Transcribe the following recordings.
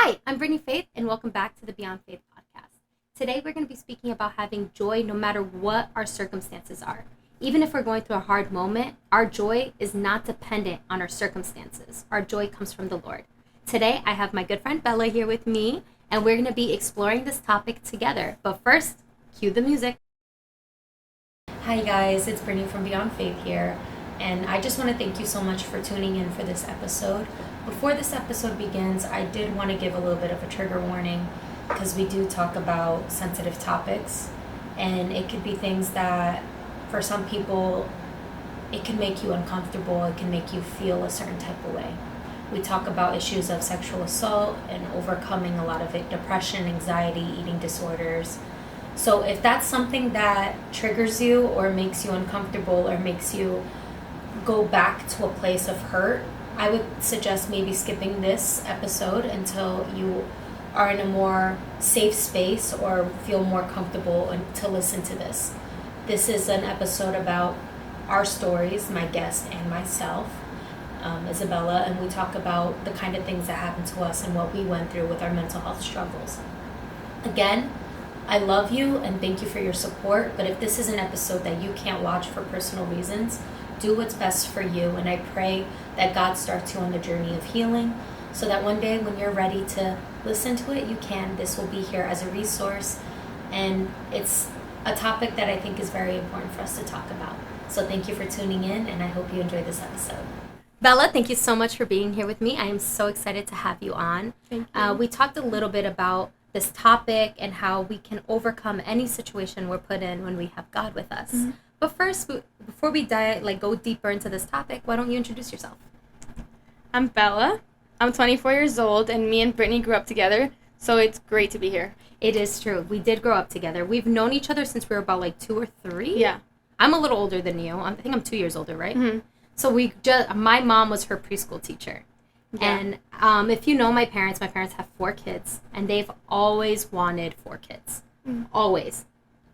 Hi, I'm Brittany Faith, and welcome back to the Beyond Faith podcast. Today, we're going to be speaking about having joy no matter what our circumstances are. Even if we're going through a hard moment, our joy is not dependent on our circumstances. Our joy comes from the Lord. Today, I have my good friend Bella here with me, and we're going to be exploring this topic together. But first, cue the music. Hi, guys. It's Brittany from Beyond Faith here, and I just want to thank you so much for tuning in for this episode. Before this episode begins, I did want to give a little bit of a trigger warning because we do talk about sensitive topics, and it could be things that for some people it can make you uncomfortable, it can make you feel a certain type of way. We talk about issues of sexual assault and overcoming a lot of it, depression, anxiety, eating disorders. So if that's something that triggers you or makes you uncomfortable or makes you go back to a place of hurt, I would suggest maybe skipping this episode until you are in a more safe space or feel more comfortable to listen to this. This is an episode about our stories, my guest and myself, Isabella, and we talk about the kind of things that happened to us and what we went through with our mental health struggles. Again, I love you and thank you for your support, but if this is an episode that you can't watch for personal reasons, do what's best for you, and I pray that God starts you on the journey of healing so that one day when you're ready to listen to it, you can. This will be here as a resource, and it's a topic that I think is very important for us to talk about. So thank you for tuning in, and I hope you enjoy this episode. Bella, thank you so much for being here with me. I am so excited to have you on. Thank you. We talked a little bit about this topic and how we can overcome any situation we're put in when we have God with us. Mm-hmm. But first, before we go deeper into this topic, why don't you introduce yourself? I'm Bella. I'm 24 years old, and me and Brittany grew up together, so it's great to be here. It is true. We did grow up together. We've known each other since we were about 2 or 3. Yeah. I'm a little older than you. I think I'm 2 years older, right? Mm-hmm. So my mom was her preschool teacher. Yeah. And if you know my parents have 4 kids, and they've always wanted 4 kids. Mm-hmm. Always.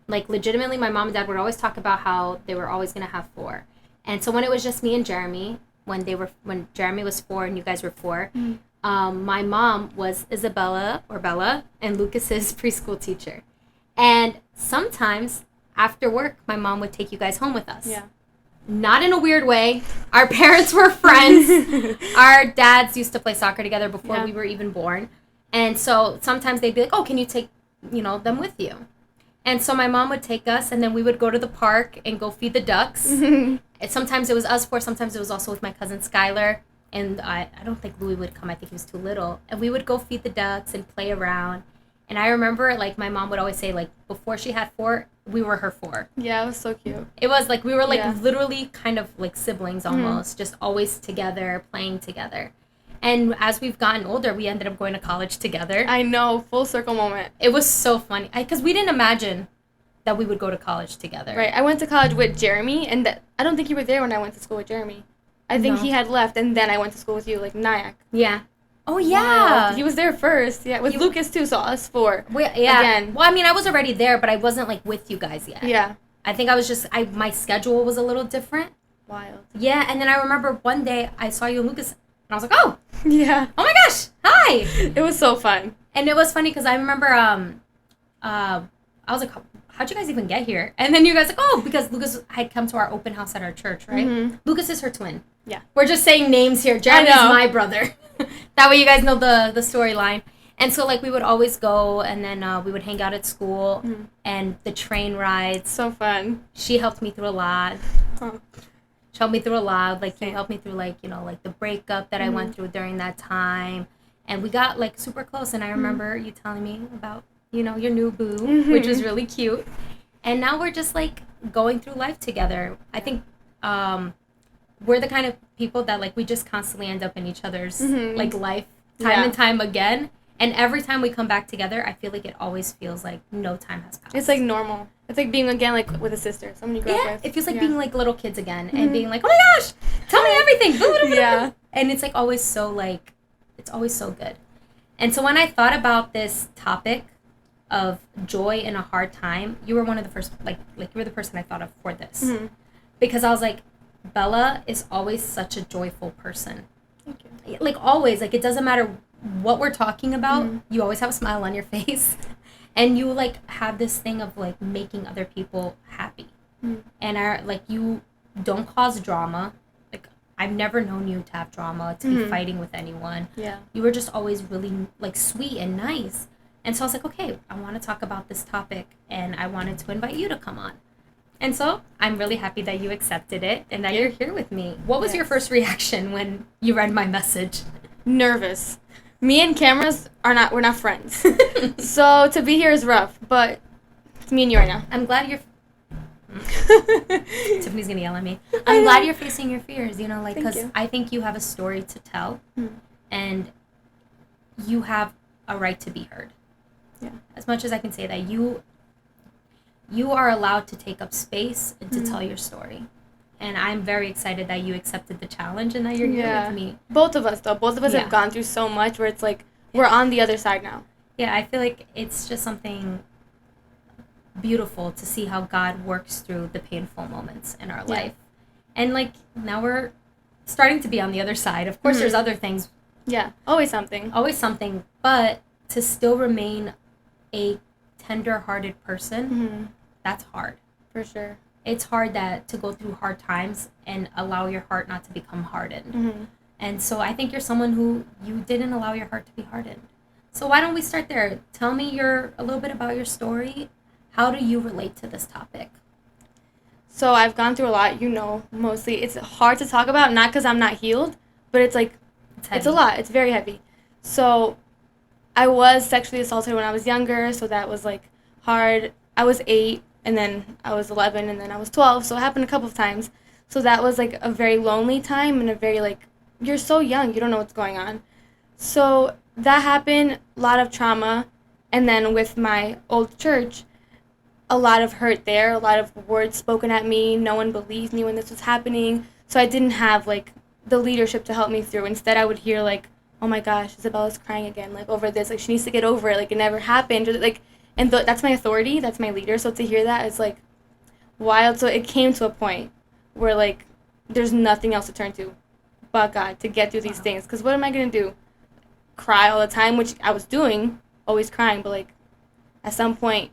Legitimately, my mom and dad would always talk about how they were always going to have 4. And so when it was just me and Jeremy, when Jeremy was 4 and you guys were 4, mm-hmm. My mom was Isabella or Bella and Lucas's preschool teacher. And sometimes after work, my mom would take you guys home with us. Yeah. Not in a weird way. Our parents were friends. Our dads used to play soccer together before we were even born. And so sometimes they'd be like, oh, can you take, them with you? And so my mom would take us, and then we would go to the park and go feed the ducks. And sometimes it was us 4, sometimes it was also with my cousin Skylar. And I don't think Louis would come. I think he was too little. And we would go feed the ducks and play around. And I remember, my mom would always say, before she had 4, we were her 4. Yeah, it was so cute. It was, we were, literally kind of, siblings almost. Mm-hmm. Just always together, playing together. And as we've gotten older, we ended up going to college together. I know, full circle moment. It was so funny. Because we didn't imagine that we would go to college together. Right. I went to college with Jeremy, and I don't think you were there when I went to school with Jeremy. I think he had left, and then I went to school with you, Nyack. Yeah. Oh, yeah. Wow. He was there first. Yeah, with Lucas, too, so us 4. Yeah. Again. Well, I was already there, but I wasn't, with you guys yet. Yeah. I think I was just, my schedule was a little different. Wild. Yeah, and then I remember one day I saw you and Lucas, and I was like, oh. Yeah. Oh, my gosh. Hi. It was so fun. And it was funny because I remember, I was like, how'd you guys even get here? And then you guys because Lucas had come to our open house at our church, right? Mm-hmm. Lucas is her twin. Yeah. We're just saying names here. Jeremy's my brother. That way you guys know the storyline. And so, we would always go, and then we would hang out at school, mm-hmm. and the train rides. So fun. She helped me through a lot. Huh. She helped me through a lot. You helped me through, the breakup that mm-hmm. I went through during that time. And we got, super close, and I remember mm-hmm. you telling me about, your new boo, mm-hmm. which was really cute. And now we're just, going through life together. I think we're the kind of people that, we just constantly end up in each other's, mm-hmm. life time and time again. And every time we come back together, I feel like it always feels like no time has passed. It's, being again, with a sister. Someone you grew up with. It feels like being, little kids again. Mm-hmm. And being like, oh, my gosh, tell me everything. Yeah. And it's, always so, it's always so good. And so when I thought about this topic of joy in a hard time, you were one of the first, you were the person I thought of for this. Mm-hmm. Because I was like, Bella is always such a joyful person. Thank you. Always. It doesn't matter what we're talking about, you always have a smile on your face. And you, like, have this thing of, like, making other people happy. And are, like, you don't cause drama. Like, I've never known you to have drama, to be fighting with anyone. Yeah. You were just always really, like, sweet and nice. And so I was like, okay, I want to talk about this topic, and I wanted to invite you to come on. And so I'm really happy that you accepted it and that you're here with me. What was your first reaction when you read my message? Nervous. Me and cameras we're not friends. So to be here is rough, but it's me and you right now. I'm glad you're... Tiffany's going to yell at me. I'm glad you're facing your fears, you know, like, because I think you have a story to tell, and you have a right to be heard. Yeah. As much as I can say that, you are allowed to take up space and to tell your story. And I'm very excited that you accepted the challenge and that you're here with me. Both of us, though. Both of us have gone through so much where it's like, we're on the other side now. Yeah, I feel like it's just something beautiful to see how God works through the painful moments in our life. And, like, now we're starting to be on the other side. Of course, there's other things. Yeah, always something. Always something. But to still remain a tender-hearted person, that's hard. For sure. It's hard to go through hard times and allow your heart not to become hardened. And so I think you're someone who you didn't allow your heart to be hardened. So why don't we start there? Tell me a little bit about your story. How do you relate to this topic? So I've gone through a lot, you know, mostly. It's hard to talk about, not because I'm not healed, but it's like, it's a lot. It's very heavy. So I was sexually assaulted when I was younger, so that was, like, hard. I was 8, and then I was 11, and then I was 12, so it happened a couple of times. So that was, like, a very lonely time and a very, like, you're so young, you don't know what's going on. So that happened, a lot of trauma, and then with my old church, a lot of hurt there, a lot of words spoken at me. No one believed me when this was happening, so I didn't have, like, the leadership to help me through. Instead, I would hear, like, oh my gosh, Isabella's crying again, like, over this, like, she needs to get over it, like, it never happened, or, like, and that's my authority, that's my leader, so to hear that is, like, wild. So it came to a point where, like, there's nothing else to turn to but God to get through these things, because what am I going to do? Cry all the time, which I was doing, always crying, but, like, at some point,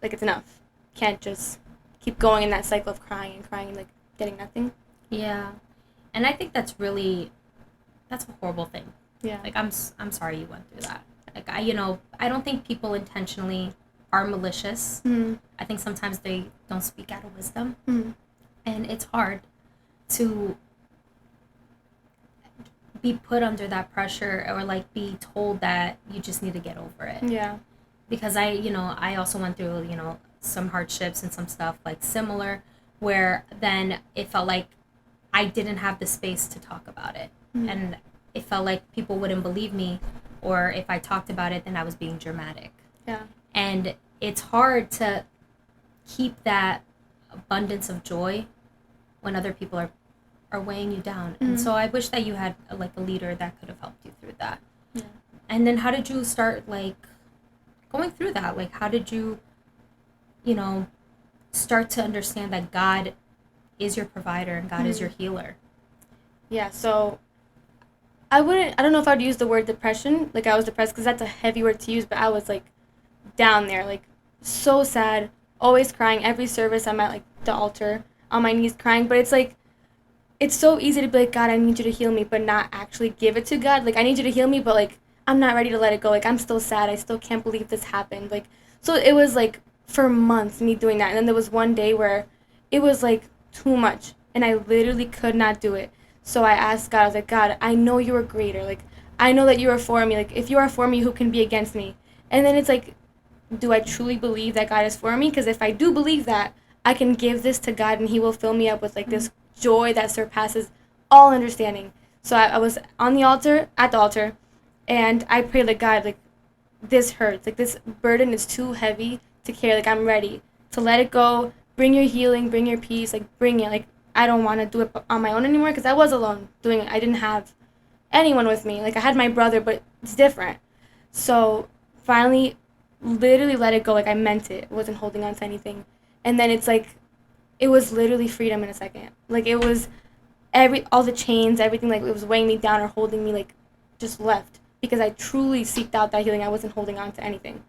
like, it's enough. Can't just keep going in that cycle of crying and, like, getting nothing. Yeah. And I think that's a horrible thing. Yeah. Like, I'm sorry you went through that. Like, I don't think people intentionally are malicious. I think sometimes they don't speak out of wisdom. And it's hard to be put under that pressure or, like, be told that you just need to get over it. Yeah. Because I also went through, some hardships and some stuff, like, similar, where then it felt like I didn't have the space to talk about it. And it felt like people wouldn't believe me, or if I talked about it, then I was being dramatic. Yeah. And it's hard to keep that abundance of joy when other people are weighing you down. And so I wish that you had a leader that could have helped you through that. Yeah. And then how did you start, like, going through that? Like, how did you, start to understand that God is your provider and God is your healer? Yeah, so I don't know if I would use the word depression, like I was depressed, because that's a heavy word to use, but I was, like, down there, like, so sad, always crying. Every service I'm at, like, the altar, on my knees crying, but it's, like, it's so easy to be like, God, I need you to heal me, but not actually give it to God. Like, I need you to heal me, but, like, I'm not ready to let it go. Like, I'm still sad. I still can't believe this happened. Like, so it was, like, for months, me doing that, and then there was one day where it was, like, too much, and I literally could not do it. So I asked God, I was like, God, I know you are greater. Like, I know that you are for me. Like, if you are for me, who can be against me? And then it's like, do I truly believe that God is for me? Because if I do believe that, I can give this to God, and he will fill me up with, like, this joy that surpasses all understanding. So I was at the altar, and I prayed, like, God, like, this hurts. Like, this burden is too heavy to carry. Like, I'm ready to let it go. Bring your healing, bring your peace, like, bring it. Like, I don't want to do it on my own anymore, because I was alone doing it. I didn't have anyone with me. Like, I had my brother, but it's different. So finally, literally let it go. Like, I meant it. I wasn't holding on to anything. And then it's like, it was literally freedom in a second. Like, it was all the chains, everything, like, it was weighing me down or holding me, like, just left because I truly seeked out that healing. I wasn't holding on to anything.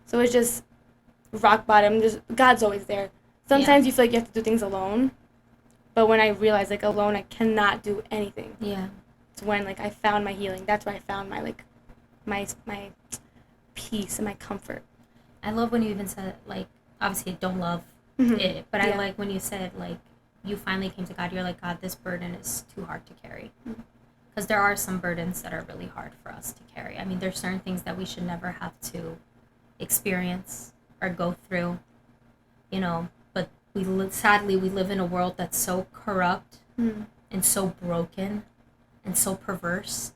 So it's just rock bottom. Just God's always there. Sometimes you feel like you have to do things alone, but when I realized like alone I cannot do anything. Yeah. It's when like I found my healing. That's where I found my like my peace and my comfort. I love when you even said, like, obviously I don't love it, but I like when you said, like, you finally came to God. You're like, God, this burden is too hard to carry. Because there are some burdens that are really hard for us to carry. I mean, there's certain things that we should never have to experience or go through, you know, but sadly we live in a world that's so corrupt and so broken and so perverse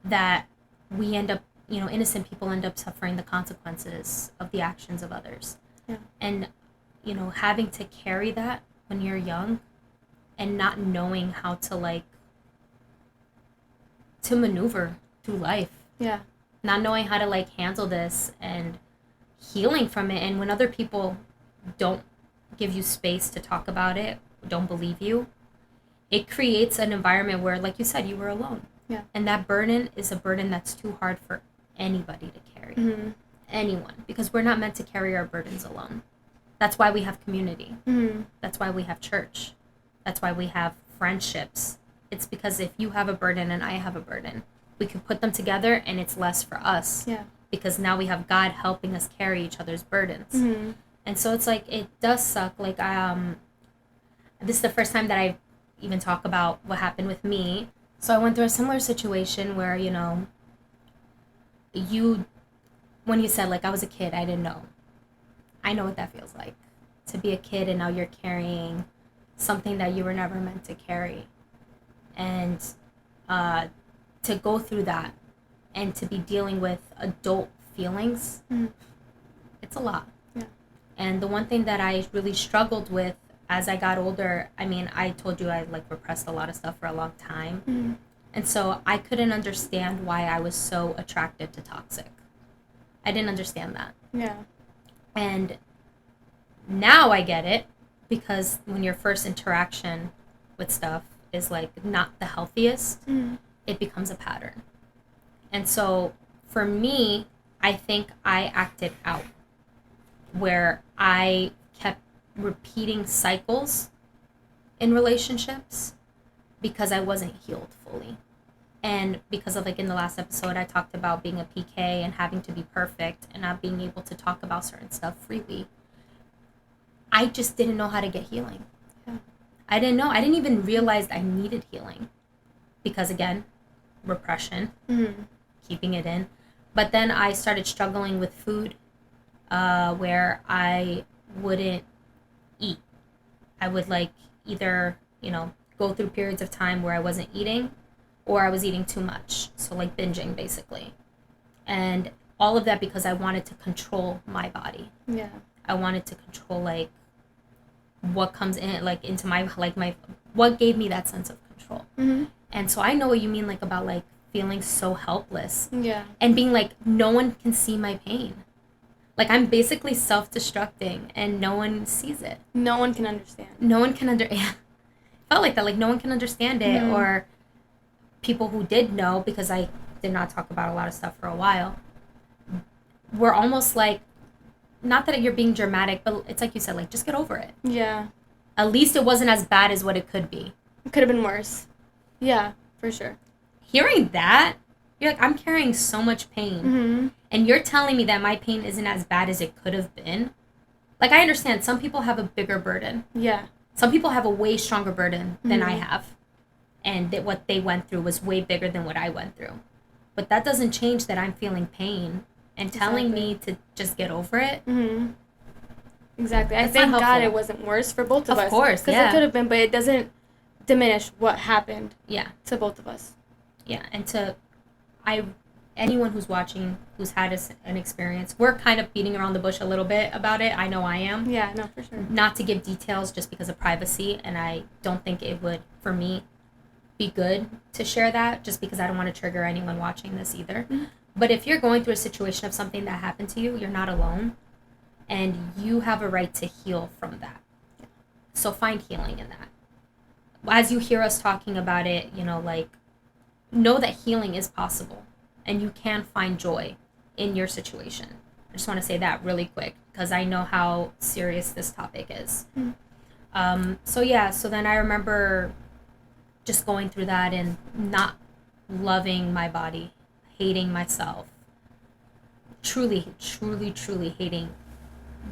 that we end up, you know, innocent people end up suffering the consequences of the actions of others. Yeah. And, you know, having to carry that when you're young and not knowing how to, like, to maneuver through life. Yeah. Not knowing how to, like, handle this and healing from it. And when other people don't give you space to talk about it, don't believe you, it creates an environment where, like you said, you were alone. Yeah. And that burden is a burden that's too hard for anybody to carry. Anyone. Because we're not meant to carry our burdens alone. That's why we have community. That's why we have church. That's why we have friendships. It's because if you have a burden and I have a burden, we can put them together and it's less for us. Yeah. Because now we have God helping us carry each other's burdens. And so it's like, it does suck. Like, this is the first time that I even talk about what happened with me. So I went through a similar situation where, you know, when you said, like, I was a kid, I didn't know. I know what that feels like. To be a kid and now you're carrying something that you were never meant to carry. And to go through that and to be dealing with adult feelings, it's a lot. Yeah. And the one thing that I really struggled with as I got older, I mean, I told you I, like, repressed a lot of stuff for a long time. And so I couldn't understand why I was so attracted to toxic. I didn't understand that. Yeah. And now I get it, because when your first interaction with stuff is, like, not the healthiest, it becomes a pattern. And so for me, I think I acted out where I kept repeating cycles in relationships because I wasn't healed fully. And because of, like, in the last episode, I talked about being a PK and having to be perfect and not being able to talk about certain stuff freely. I just didn't know how to get healing. Yeah. I didn't know. I didn't even realize I needed healing. Because, again, repression, keeping it in. But then I started struggling with food, where I wouldn't eat. I would, like, either, you know, go through periods of time where I wasn't eating, or I was eating too much. So, like, binging, basically. And all of that because I wanted to control my body. Yeah. I wanted to control, like, what comes in, like, into my, like, what gave me that sense of control. And so I know what you mean, like, about, like, feeling so helpless. Yeah. And being like, no one can see my pain. Like, I'm basically self-destructing and no one sees it. No one can understand. No one can understand. Felt like that, like, no one can understand it. Or people who did know, because I did not talk about a lot of stuff for a while, were almost like, not that you're being dramatic, but it's like you said, like, just get over it. Yeah. At least it wasn't as bad as what it could be. It could have been worse. Yeah, for sure. Hearing that, you're like, I'm carrying so much pain. And you're telling me that my pain isn't as bad as it could have been. Like, I understand some people have a bigger burden. Yeah. Some people have a way stronger burden than I have. And that what they went through was way bigger than what I went through. But that doesn't change that I'm feeling pain and telling me to just get over it. Exactly. I That's thank not God helpful. it wasn't worse for both of us. Of course, Because yeah. it could have been, but it doesn't diminish what happened Yeah. to both of us. Yeah. And anyone who's watching, who's had an experience, we're kind of beating around the bush a little bit about it. I know I am. Yeah, no, for sure. Not to give details just because of privacy, and I don't think it would, for me, be good to share that, just because I don't want to trigger anyone watching this either. But if you're going through a situation of something that happened to you, you're not alone, and you have a right to heal from that. So find healing in that. As you hear us talking about it, you know, like, know that healing is possible and you can find joy in your situation. I just want to say that really quick because I know how serious this topic is. So then I remember just going through that and not loving my body, hating myself, truly, truly, truly hating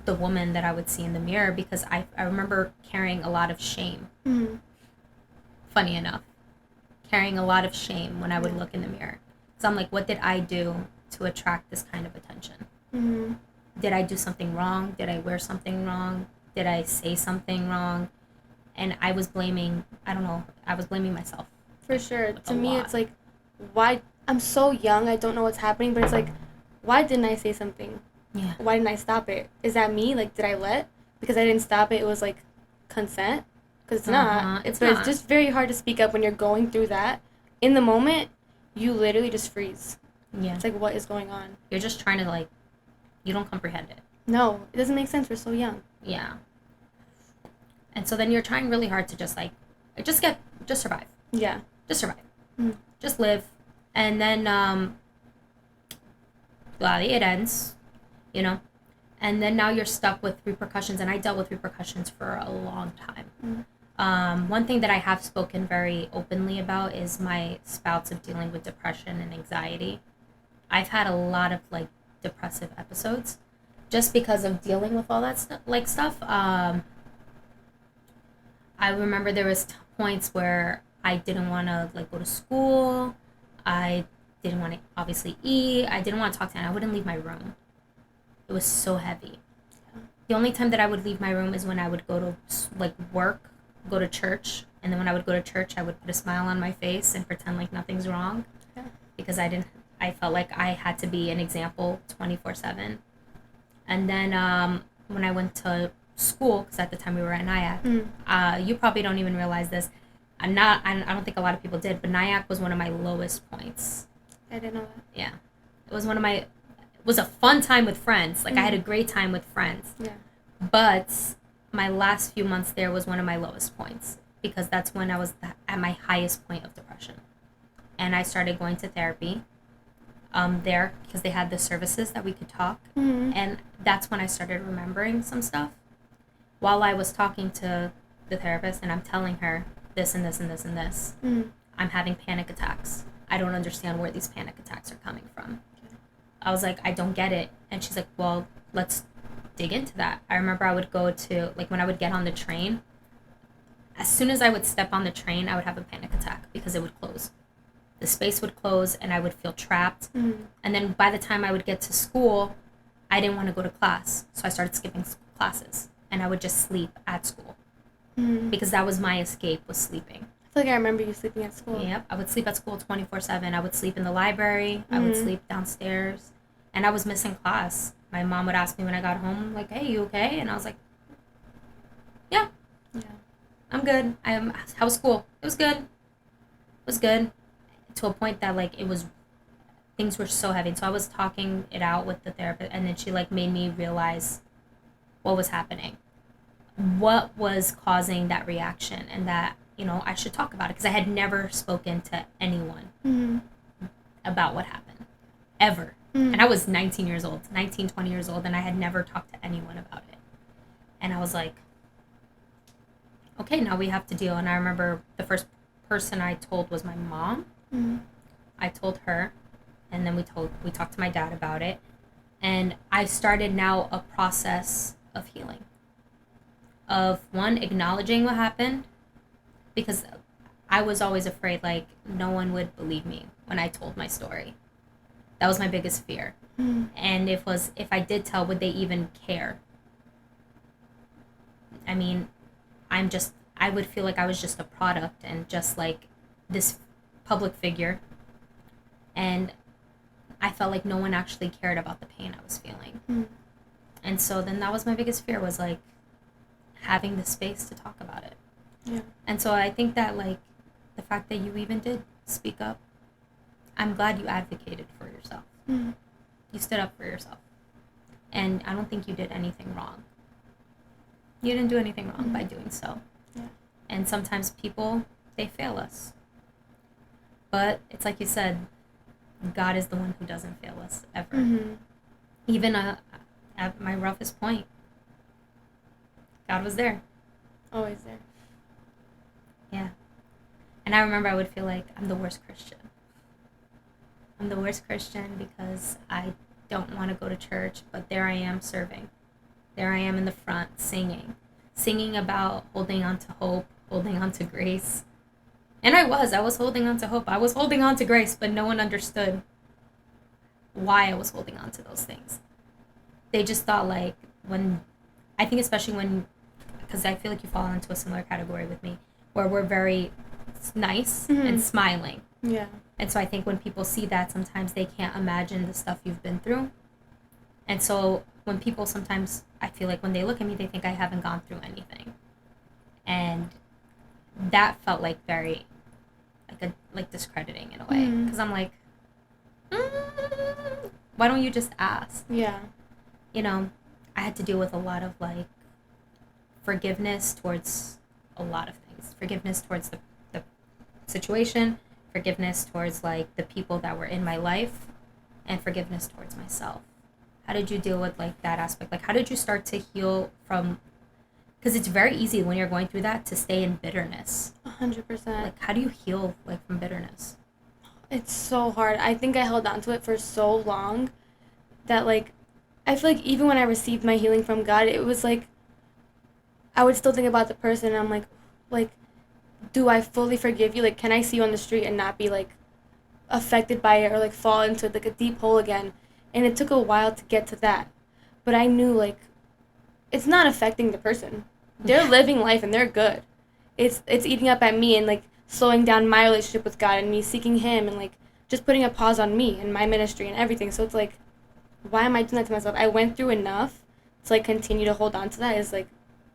the woman that I would see in the mirror because I remember carrying a lot of shame. Funny enough, carrying a lot of shame when I would look in the mirror. So I'm like, what did I do to attract this kind of attention? Did I do something wrong? Did I wear something wrong? Did I say something wrong? And I was blaming, I don't know, I was blaming myself. For sure. To me, it's like, why? I'm so young, I don't know what's happening, but it's like, why didn't I say something? Yeah. Why didn't I stop it? Is that me? Like, did I let? Because I didn't stop it, it was like consent? Because it's not. It's but not. It's just very hard to speak up when you're going through that. In the moment, you literally just freeze. Yeah. It's like, what is going on? You're just trying to, like, you don't comprehend it. No, it doesn't make sense. We're so young. Yeah. And so then you're trying really hard to just survive. Yeah. Just survive. Just live. And then, it ends, you know? And then now you're stuck with repercussions, and I dealt with repercussions for a long time. One thing that I have spoken very openly about is my spouts of dealing with depression and anxiety. I've had a lot of, like, depressive episodes just because of dealing with all that stuff. I remember there was points where I didn't want to, like, go to school. I didn't want to obviously eat. I didn't want to talk to anyone. I wouldn't leave my room. It was so heavy. The only time that I would leave my room is when I would go to, like, work, go to church, and then when I would go to church, I would put a smile on my face and pretend like nothing's wrong. Yeah. Because I felt like I had to be an example 24/7. And then when I went to school, because at the time we were at NIAC, you probably don't even realize this. I don't think a lot of people did, but NIAC was one of my lowest points. I didn't know that. Yeah. It was a fun time with friends. Like, I had a great time with friends. Yeah. But my last few months there was one of my lowest points because that's when I was at my highest point of depression. And I started going to therapy there because they had the services that we could talk. And that's when I started remembering some stuff. While I was talking to the therapist and I'm telling her this and this and this and this, I'm having panic attacks. I don't understand where these panic attacks are coming from. I was like, I don't get it. And she's like, well, let's dig into that. I remember I would go to, like, when I would get on the train, as soon as I would step on the train, I would have a panic attack because it would close. The space would close and I would feel trapped. And then by the time I would get to school, I didn't want to go to class. So I started skipping classes and I would just sleep at school because that was my escape, was sleeping. I feel like I remember you sleeping at school. Yep. I would sleep at school 24/7. I would sleep in the library. I would sleep downstairs. And I was missing class. My mom would ask me when I got home, like, hey, you okay? And I was like, yeah, I'm good. How was school? It was good. It was good. To a point that, like, things were so heavy. So I was talking it out with the therapist, and then she, like, made me realize what was happening. What was causing that reaction, and that, you know, I should talk about it. Because I had never spoken to anyone about what happened. Ever. And I was 19, 20 years old, and I had never talked to anyone about it. And I was like, okay, now we have to deal. And I remember the first person I told was my mom. I told her, and then we talked to my dad about it. And I started now a process of healing. Of, one, acknowledging what happened, because I was always afraid, like, no one would believe me when I told my story. That was my biggest fear. And if I did tell, would they even care? I mean, I would feel like I was just a product and just like this public figure. And I felt like no one actually cared about the pain I was feeling. And so then that was my biggest fear, was like having the space to talk about it. Yeah. And so I think that, like, the fact that you even did speak up, I'm glad you advocated for yourself. You stood up for yourself. And I don't think you did anything wrong. You didn't do anything wrong by doing so. Yeah. And sometimes people, they fail us. But it's like you said, God is the one who doesn't fail us ever. Mm-hmm. Even at my roughest point, God was there. Always there. Yeah. And I remember I would feel like I'm the worst Christian. I'm the worst Christian because I don't want to go to church, but there I am serving. There I am in the front singing about holding on to hope, holding on to grace. And I was holding on to hope. I was holding on to grace, but no one understood why I was holding on to those things. They just thought like I think especially when, because I feel like you fall into a similar category with me, where we're very nice and smiling. Yeah. And so I think when people see that, sometimes they can't imagine the stuff you've been through. And so when people sometimes, I feel like when they look at me, they think I haven't gone through anything. And that felt like very, like discrediting in a way. Because I'm like, why don't you just ask? Yeah. You know, I had to deal with a lot of like forgiveness towards a lot of things. Forgiveness towards the situation, forgiveness towards like the people that were in my life, and forgiveness towards myself. How did you deal with like that aspect? Like how did you start to heal from, because it's very easy when you're going through that to stay in bitterness. 100%. Like how do you heal like from bitterness? It's so hard. I think I held on to it for so long that like I feel like even when I received my healing from God, it was like I would still think about the person and I'm like do I fully forgive you? Like can I see you on the street and not be like affected by it or like fall into like a deep hole again? And it took a while to get to that. But I knew like it's not affecting the person. They're living life and they're good. It's eating up at me and like slowing down my relationship with God and me seeking him and like just putting a pause on me and my ministry and everything. So it's like, why am I doing that to myself? I went through enough to like continue to hold on to that. Is like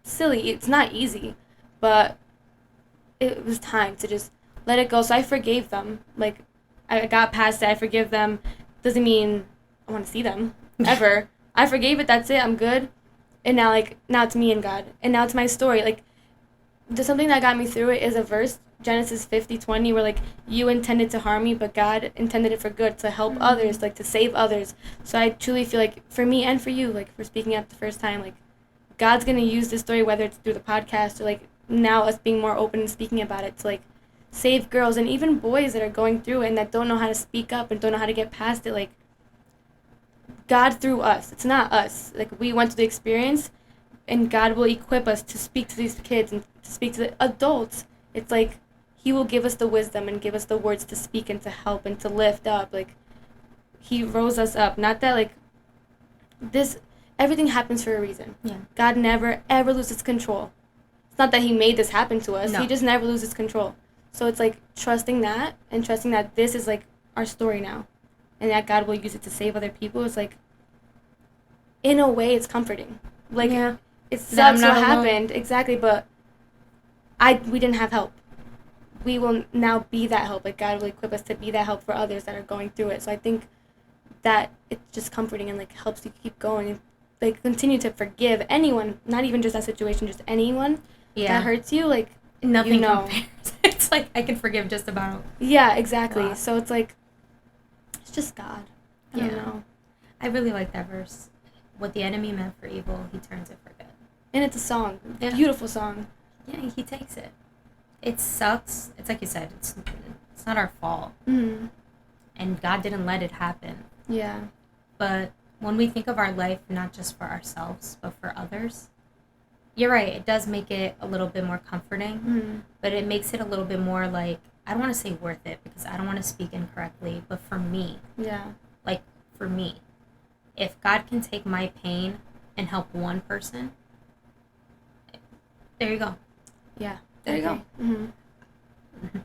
silly. It's not easy, but it was time to just let it go. So I forgave them. Like I got past it. I forgive them. Doesn't mean I want to see them ever. I forgave it. That's it. I'm good. And now it's me and God. And now it's my story. Like something that got me through it is a verse, Genesis 50:20, where like you intended to harm me, but God intended it for good, to help others, like to save others. So I truly feel like for me and for you, like for speaking up the first time, like God's gonna use this story, whether it's through the podcast or like now us being more open and speaking about it, to like save girls and even boys that are going through it and that don't know how to speak up and don't know how to get past it. Like God through us. It's not us. Like we went through the experience, and God will equip us to speak to these kids and to speak to the adults. It's like he will give us the wisdom and give us the words to speak and to help and to lift up. Like he rose us up. Not that like this, everything happens for a reason. Yeah. God never ever loses control. It's not that he made this happen to us. No. He just never loses control. So it's like trusting that and trusting that this is like our story now, and that God will use it to save other people. It's like, in a way, it's comforting. Like, yeah. It That I'm sucks not what alone. happened, exactly, but we didn't have help. We will now be that help. Like, God will equip us to be that help for others that are going through it. So I think that it's just comforting and, like, helps you keep going and, like, continue to forgive anyone, not even just that situation, just anyone that hurts you. Like, Nothing you know. compares. It's like I can forgive just about. Yeah, exactly. Wow. So it's like, it's just God. I don't know. I really like that verse. What the enemy meant for evil, he turns it for good. And it's a song. Yeah. Beautiful song. Yeah, he takes it. It sucks. It's like you said, it's not our fault. Mm-hmm. And God didn't let it happen. Yeah. But when we think of our life, not just for ourselves, but for others, you're right, it does make it a little bit more comforting. Mm-hmm. But it makes it a little bit more like, I don't want to say worth it because I don't want to speak incorrectly, but for me, Yeah. like for me, if God can take my pain and help one person, there you go. Yeah. There you go. Mm-hmm.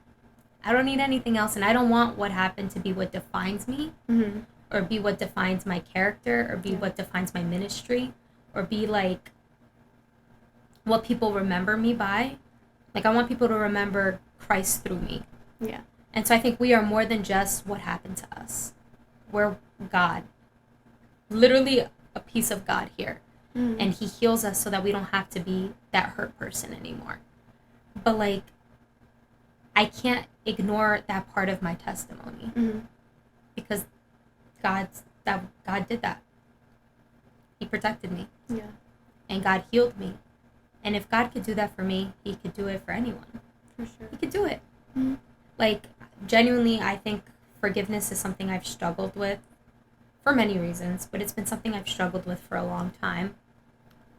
I don't need anything else, and I don't want what happened to be what defines me, Mm-hmm. or be what defines my character, or be Yeah. what defines my ministry, or be like what people remember me by. Like, I want people to remember Christ through me. Yeah. And so I think we are more than just what happened to us. We're God. Literally a piece of God here. Mm-hmm. And he heals us so that we don't have to be that hurt person anymore. But like, I can't ignore that part of my testimony because God did that. He protected me. Yeah. And God healed me. And if God could do that for me, he could do it for anyone. For sure. He could do it. Mm-hmm. Like, genuinely, I think forgiveness is something I've struggled with for many reasons, but it's been something I've struggled with for a long time.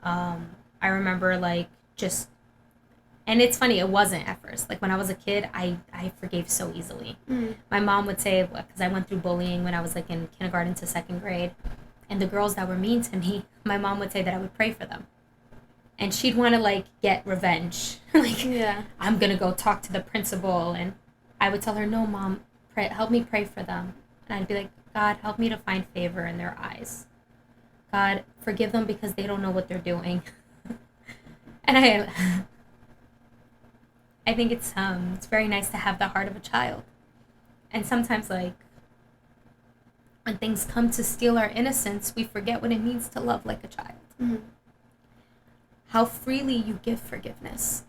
I remember, like, just, and it's funny, it wasn't at first. Like, when I was a kid, I forgave so easily. My mom would say, because I went through bullying when I was, like, in kindergarten to second grade, and the girls that were mean to me, my mom would say that I would pray for them. And she'd want to, like, get revenge. Like, yeah. I'm going to go talk to the principal. And I would tell her, no, Mom, help me pray for them. And I'd be like, God, help me to find favor in their eyes. God, forgive them because they don't know what they're doing. And I think it's very nice to have the heart of a child. And sometimes, like, when things come to steal our innocence, we forget what it means to love like a child. Mm-hmm. How freely you give forgiveness.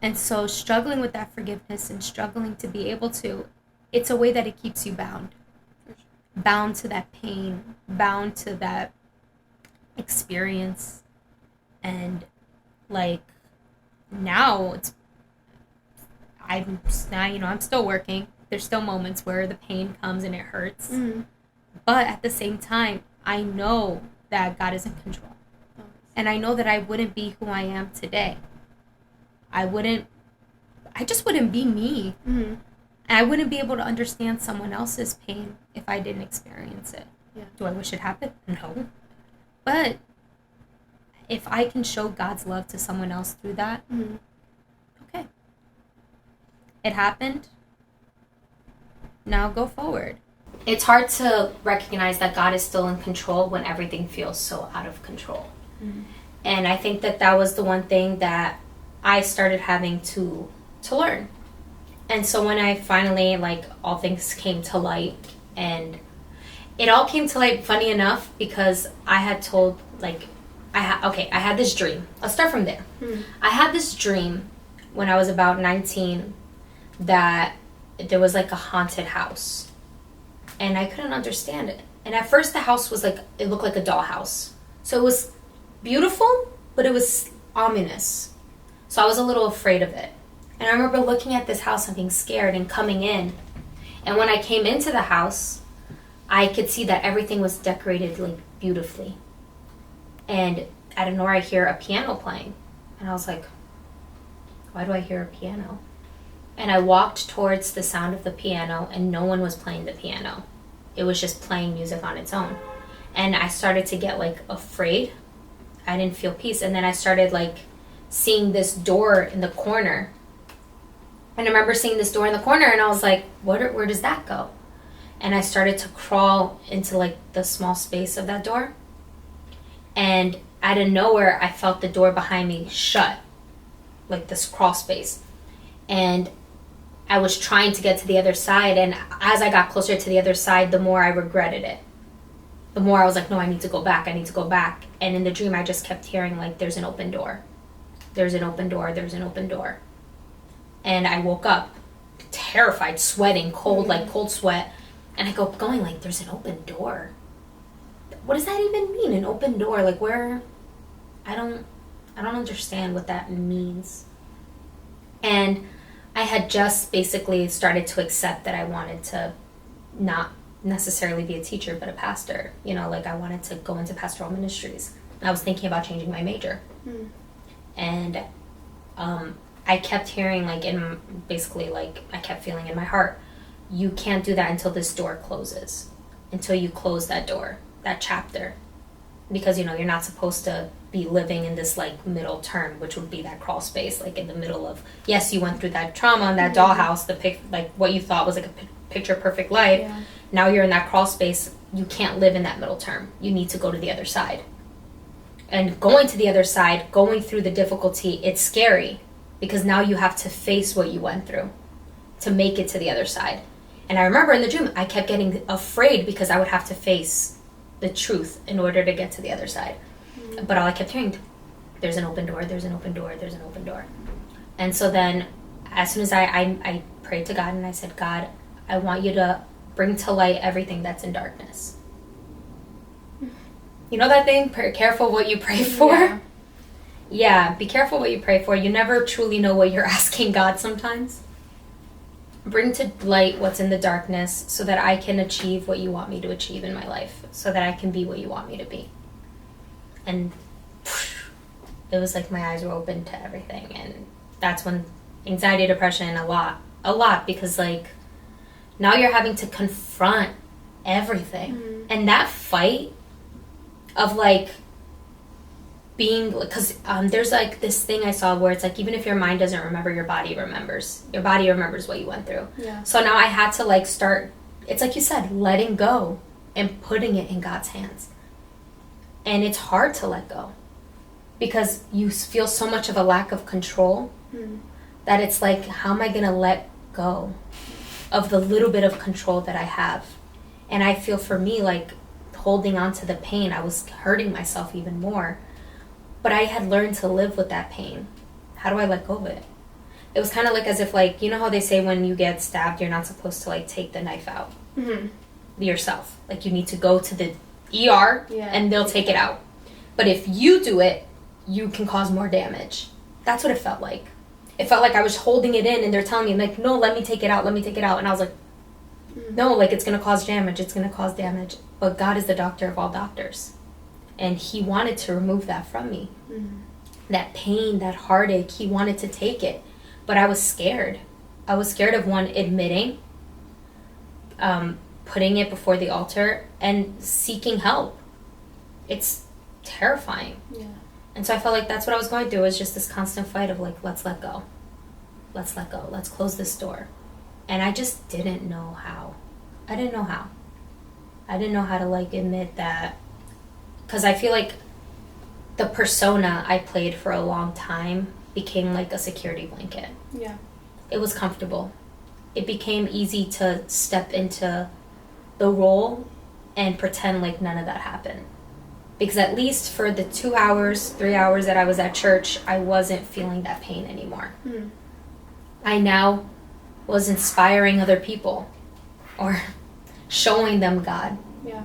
And so struggling with that forgiveness and struggling to be able to, it's a way that it keeps you bound. Bound to that pain, bound to that experience. And like now I'm still working. There's still moments where the pain comes and it hurts. Mm-hmm. But at the same time, I know that God is in control. And I know that I wouldn't be who I am today. I just wouldn't be me. Mm-hmm. And I wouldn't be able to understand someone else's pain if I didn't experience it. Yeah. Do I wish it happened? No. But if I can show God's love to someone else through that, okay. It happened. Now go forward. It's hard to recognize that God is still in control when everything feels so out of control. Mm-hmm. And I think that was the one thing that I started having to learn. And so when I finally, like, all things came to light, and it all came to light, funny enough, because I had told, like, I had this dream. I'll start from there. Mm-hmm. I had this dream when I was about 19 that there was, like, a haunted house. And I couldn't understand it. And at first the house was, like, it looked like a dollhouse. So it was beautiful, but it was ominous. So I was a little afraid of it. And I remember looking at this house and being scared and coming in. And when I came into the house, I could see that everything was decorated, like, beautifully. And out of nowhere, I hear a piano playing. And I was like, why do I hear a piano? And I walked towards the sound of the piano, and no one was playing the piano. It was just playing music on its own. And I started to get, like, afraid. I didn't feel peace. And then I started, like, seeing this door in the corner. And I remember seeing this door in the corner, and I was like, where does that go? And I started to crawl into, like, the small space of that door. And out of nowhere, I felt the door behind me shut, like this crawl space. And I was trying to get to the other side, and as I got closer to the other side, the more I regretted it. The more I was like, no, I need to go back. And in the dream, I just kept hearing, like, there's an open door. There's an open door. There's an open door. And I woke up terrified, sweating, cold, like cold sweat. And I go going like, there's an open door. What does that even mean, an open door? Like, where? I don't understand what that means. And I had just basically started to accept that I wanted to not necessarily be a teacher, but a pastor. You know, like, I wanted to go into pastoral ministries. I was thinking about changing my major. And I kept hearing, like, I kept feeling in my heart, you can't do that until this door closes. Until you close that door, that chapter. Because, you know, you're not supposed to be living in this, like, middle term, which would be that crawl space, like, in the middle of, yes, you went through that trauma and that dollhouse, like, what you thought was, like, a picture perfect life. Yeah. Now you're in that crawl space. You can't live in that middle term. You need to go to the other side. And going to the other side, going through the difficulty, it's scary. Because now you have to face what you went through to make it to the other side. And I remember in the dream, I kept getting afraid because I would have to face the truth in order to get to the other side. But all I kept hearing, there's an open door, there's an open door, there's an open door. And so then as soon as I prayed to God and I said, God, I want you to bring to light everything that's in darkness. You know that thing? Careful what you pray for? Yeah. Yeah, be careful what you pray for. You never truly know what you're asking God sometimes. Bring to light what's in the darkness so that I can achieve what you want me to achieve in my life, so that I can be what you want me to be. And it was like my eyes were open to everything. And that's when anxiety, depression, a lot, because like now you're having to confront everything. Mm-hmm. And that fight of like being, because there's like this thing I saw where it's like, even if your mind doesn't remember, your body remembers what you went through. Yeah. So now I had to like start, it's like you said, letting go and putting it in God's hands. And it's hard to let go because you feel so much of a lack of control that it's like, how am I going to let go of the little bit of control that I have? And I feel for me, like holding on to the pain, I was hurting myself even more. But I had learned to live with that pain. How do I let go of it? It was kind of like as if, like, you know how they say when you get stabbed, you're not supposed to, like, take the knife out yourself. Like, you need to go to the ER and they'll take it out. But if you do it, you can cause more damage. That's what it felt like. It felt like I was holding it in and they're telling me, like, no, let me take it out. And I was like, no, like, it's going to cause damage. But God is the doctor of all doctors. And he wanted to remove that from me. That pain, that heartache, he wanted to take it. But I was scared. I was scared of, one, admitting, putting it before the altar, and seeking help. It's terrifying. Yeah. And so I felt like that's what I was going through, was just this constant fight of like, let's let go. Let's let go. Let's close this door. And I just didn't know how. I didn't know how to like admit that. Because I feel like the persona I played for a long time became like a security blanket. Yeah. It was comfortable. It became easy to step into the role and pretend like none of that happened. Because at least for the 2 hours, 3 hours that I was at church, I wasn't feeling that pain anymore. I now was inspiring other people or showing them God. Yeah.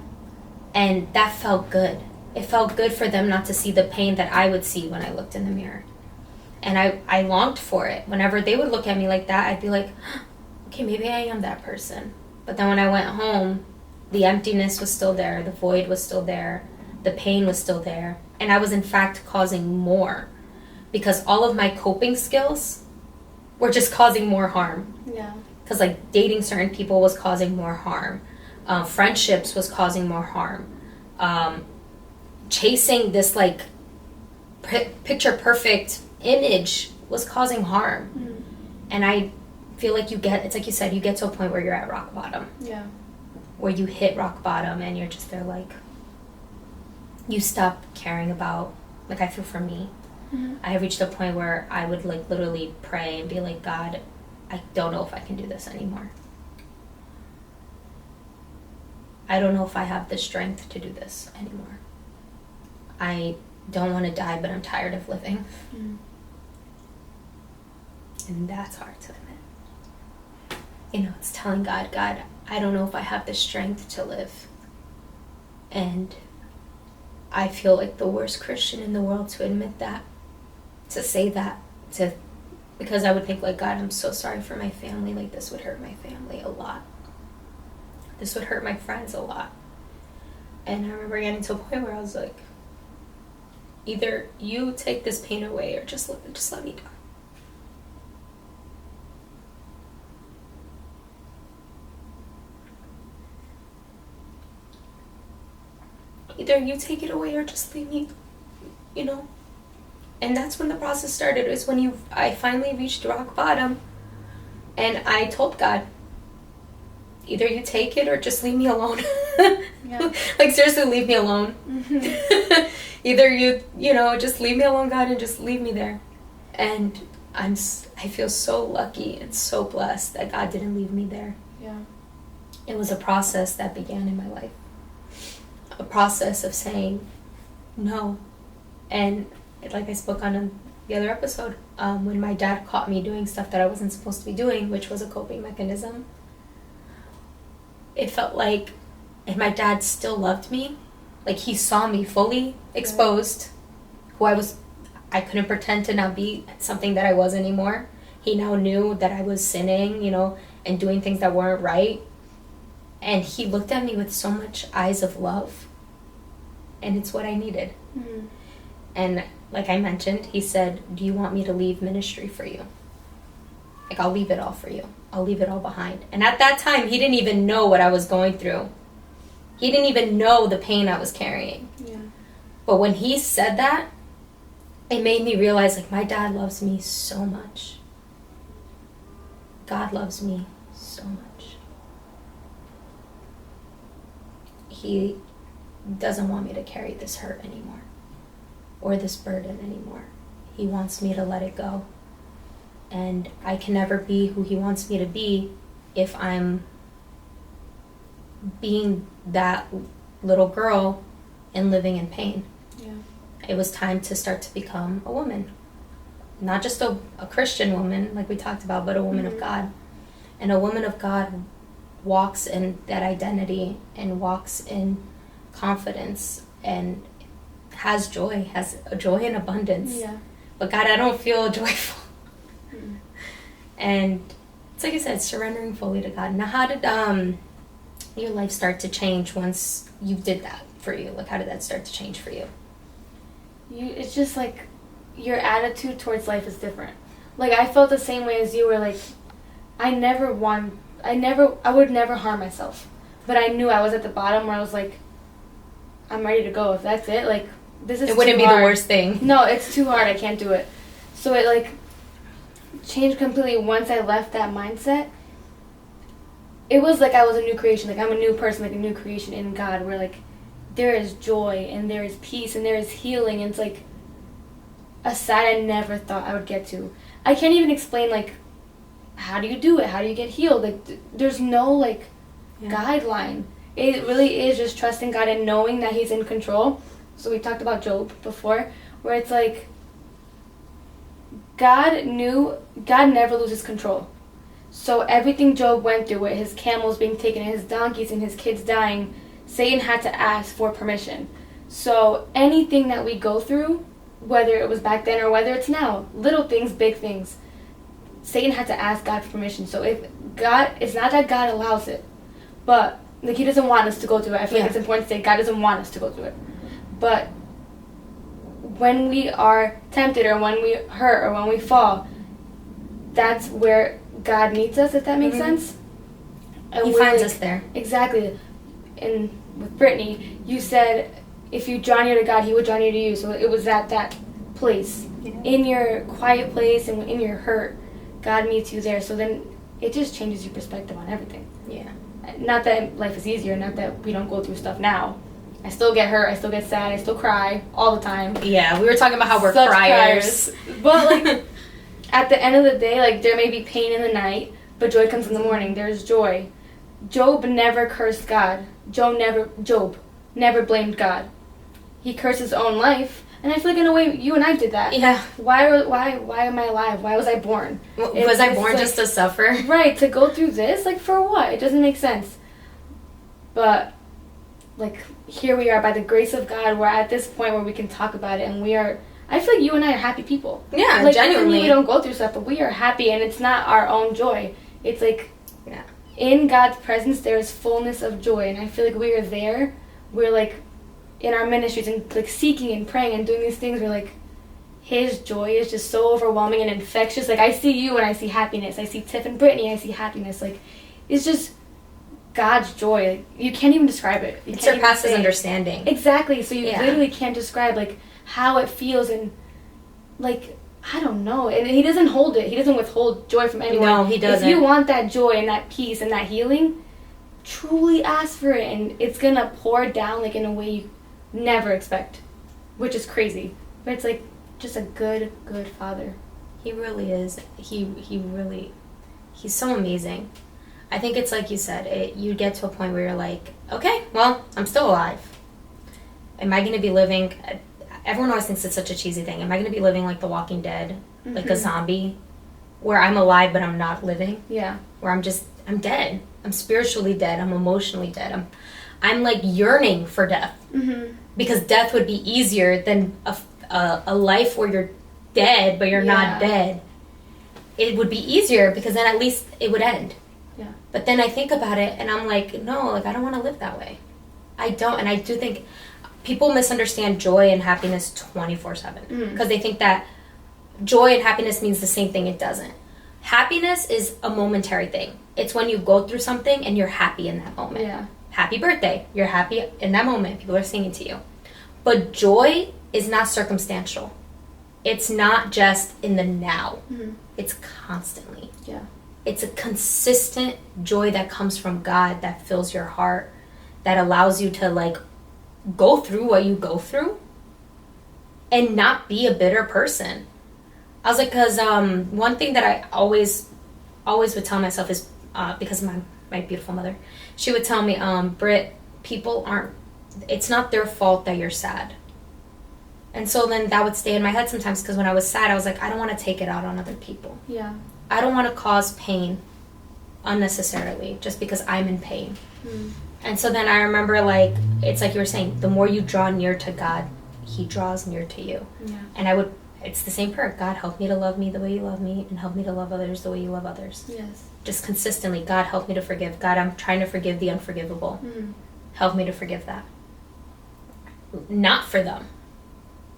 And that felt good. It felt good for them not to see the pain that I would see when I looked in the mirror. And I longed for it. Whenever they would look at me like that, I'd be like, okay, maybe I am that person. But then when I went home, the emptiness was still there. The void was still there. The pain was still there. And I was in fact causing more. Because all of my coping skills were just causing more harm. Yeah. Because like dating certain people was causing more harm. Friendships was causing more harm. Chasing this like picture perfect image was causing harm. And I feel like it's like you said, you get to a point where you're at rock bottom. Yeah. Where you hit rock bottom and you're just there, like, you stop caring about, like, I feel for me, I have reached a point where I would like literally pray and be like, God, I don't know if I can do this anymore. I don't know if I have the strength to do this anymore. I don't want to die, but I'm tired of living. And that's hard to admit. You know, it's telling God, I don't know if I have the strength to live. And I feel like the worst Christian in the world to admit that, to say that, because I would think like, God, I'm so sorry for my family. Like, this would hurt my family a lot. This would hurt my friends a lot. And I remember getting to a point where I was like, either you take this pain away or just let me die. Either you take it away or just leave me, you know? And that's when the process started, is when I finally reached rock bottom. And I told God, either you take it or just leave me alone. Yeah. Like, seriously, leave me alone. Either you know, just leave me alone, God, and just leave me there. And I feel so lucky and so blessed that God didn't leave me there. Yeah. It was a process that began in my life. A process of saying no. And like I spoke on the other episode, when my dad caught me doing stuff that I wasn't supposed to be doing, which was a coping mechanism, it felt like, and my dad still loved me. Like, he saw me fully exposed, who I was. I couldn't pretend to not be something that I was anymore. He now knew that I was sinning, and doing things that weren't right. And he looked at me with so much eyes of love. And it's what I needed. Mm-hmm. And like I mentioned, he said, do you want me to leave ministry for you? Like, I'll leave it all for you. I'll leave it all behind. And at that time, he didn't even know what I was going through. He didn't even know the pain I was carrying. Yeah. But when he said that, it made me realize, like, my dad loves me so much. God loves me so much. He doesn't want me to carry this hurt anymore, or this burden anymore. He wants me to let it go. And I can never be who he wants me to be if I'm being that little girl and living in pain. Yeah. It was time to start to become a woman. Not just a Christian woman, like we talked about, but a woman of God. And a woman of God walks in that identity and walks in confidence and has joy, has a joy in abundance. Yeah. But God, I don't feel joyful. And it's like I said, surrendering fully to God. Now, how did your life start to change once you did that for you? Like, how did that start to change for you? It's just like your attitude towards life is different. Like, I felt the same way as you were. Like, I would never harm myself. But I knew I was at the bottom where I was like, I'm ready to go. If that's it, like, this is too hard. It wouldn't be the worst thing. No, it's too hard. I can't do it. So it, like, changed completely once I left that mindset. It was like I was a new creation. Like, I'm a new person, like a new creation in God, where, like, there is joy and there is peace and there is healing. And it's like a side I never thought I would get to. I can't even explain, like, how do you do it? How do you get healed? Like, there's no, like, guideline. It really is just trusting God and knowing that He's in control. So we talked about Job before, where it's like God never loses control. So everything Job went through, with his camels being taken and his donkeys and his kids dying, Satan had to ask for permission. So anything that we go through, whether it was back then or whether it's now, little things, big things, Satan had to ask God for permission. So if God, it's not that God allows it, but like, He doesn't want us to go through it. I feel like it's important to say God doesn't want us to go through it. But when we are tempted or when we hurt or when we fall, that's where God meets us, if that makes sense. And He finds us there. Exactly. And with Brittany, you said if you draw near to God, He would draw near to you. So it was at that place. Yeah. In your quiet place and in your hurt, God meets you there. So then it just changes your perspective on everything. Yeah. Not that life is easier, not that we don't go through stuff now. I still get hurt, I still get sad, I still cry all the time. Yeah, we were talking about how we're criers. But, like, at the end of the day, like, there may be pain in the night, but joy comes in the morning. There's joy. Job never cursed God. Job never blamed God. He cursed his own life, and I feel like in a way you and I did that. Yeah. Why am I alive? Why was I born? Was I born just to suffer? Right, to go through this? Like, for what? It doesn't make sense. But, like, here we are, by the grace of God, we're at this point where we can talk about it, and I feel like you and I are happy people. Yeah, like, genuinely. We don't go through stuff, but we are happy, and it's not our own joy. It's like, in God's presence, there is fullness of joy, and I feel like we are there. We're, like, in our ministries and, like, seeking and praying and doing these things, we're like, His joy is just so overwhelming and infectious. Like, I see you and I see happiness. I see Tiff and Brittany, I see happiness. Like, it's just God's joy. Like, you can't even describe it. It surpasses understanding. Exactly. So you literally can't describe, like, how it feels, and, like, I don't know. And He doesn't hold it. He doesn't withhold joy from anyone. No, He doesn't. If you want that joy and that peace and that healing, truly ask for it, and it's gonna pour down, like, in a way you never expect, which is crazy. But it's like just a good Father. He really is. He's so amazing. I think it's like you said, you get to a point where you're like, okay, well, I'm still alive. Am I going to be living? everyone always thinks it's such a cheesy thing. Am I going to be living like The Walking Dead, like a Mhm. zombie, where I'm alive but I'm not living? Yeah. Where I'm dead. I'm spiritually dead. I'm emotionally dead. I'm like yearning for death, Mhm. because death would be easier than a life where you're dead but you're not Yeah. dead. It would be easier because then at least it would end. Yeah. But then I think about it and I'm like, no, like I don't want to live that way. I don't. And I do think people misunderstand joy and happiness 24/7 because they think that joy and happiness means the same thing. It doesn't. Happiness is a momentary thing. It's when you go through something and you're happy in that moment. Yeah. Happy birthday. You're happy in that moment. People are singing to you. But joy is not circumstantial. It's not just in the now. Mhm. It's constantly. Yeah. It's a consistent joy that comes from God that fills your heart, that allows you to like go through what you go through and not be a bitter person. I was like, because one thing that I always would tell myself is because of my beautiful mother, she would tell me, Britt, it's not their fault that you're sad. And so then that would stay in my head sometimes, because when I was sad, I was like, I don't want to take it out on other people. Yeah. I don't want to cause pain unnecessarily just because I'm in pain. Mm. And so then I remember, like, it's like you were saying, the more you draw near to God, He draws near to you. Yeah. And it's the same prayer. God, help me to love me the way you love me, and help me to love others the way you love others. Yes. Just consistently, God, help me to forgive. God, I'm trying to forgive the unforgivable. Mm. Help me to forgive that. Not for them.